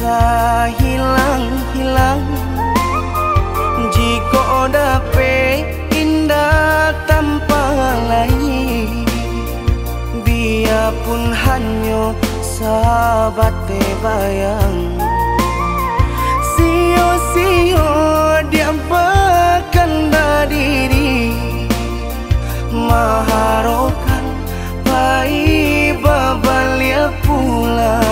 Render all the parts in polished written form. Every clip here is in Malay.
rasa hilang-hilang. Jika dapat indah tanpa lain, biarpun hanya sahabat bayang. Sio-sio dia berkanda diri, maharokan baik babalia pula.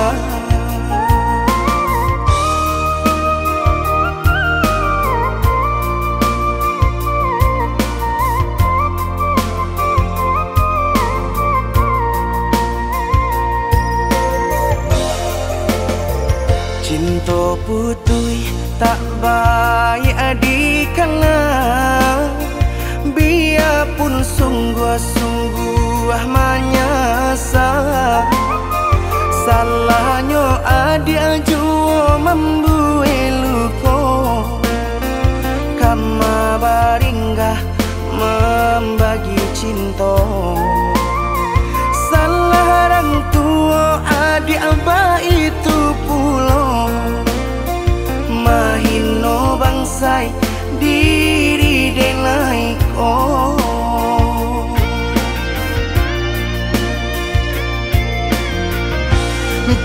Cinta putui tak baik adikana, biarpun sungguh-sungguh menyasa. Salahnya adik jua membuat luka, kama baringgah membagi cinta. Salah orang tua adik abah itu pulau, mahino bangsai diri denai ko.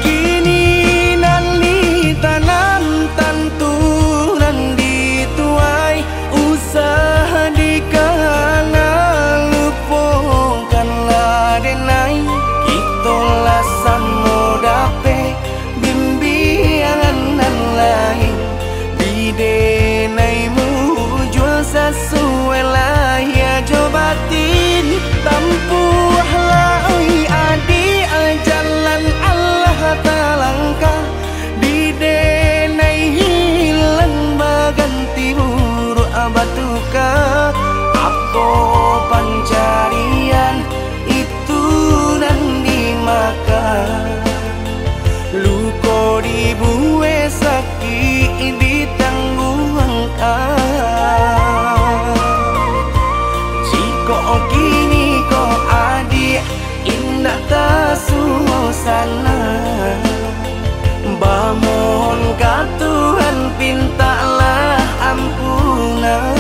Kini nali tanam tanturan dituai, usaha dikana lupakanlah denai. Itulah samo dape bimbingan lain, bidenaimu jual sesuai lah ya jobatin. Tampuhlah oi adi jalan Allah talangkah, bidenai hilang baganti buruk abatuka. Apa pencarian itu dan dimakan, luka dibuat sakit ditanggung angkat. Jika kini kau adik indah tak suasana, bamohon ka Tuhan pintalah ampunan.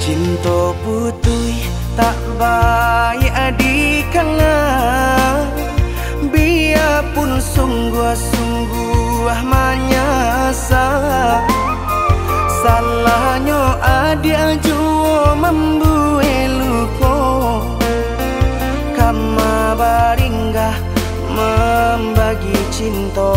Cinta putui tak baik adikana, biarpun sungguh-sungguh menyasa. Salahnya adik jua membuat luka, kama baringgah membagi cinta.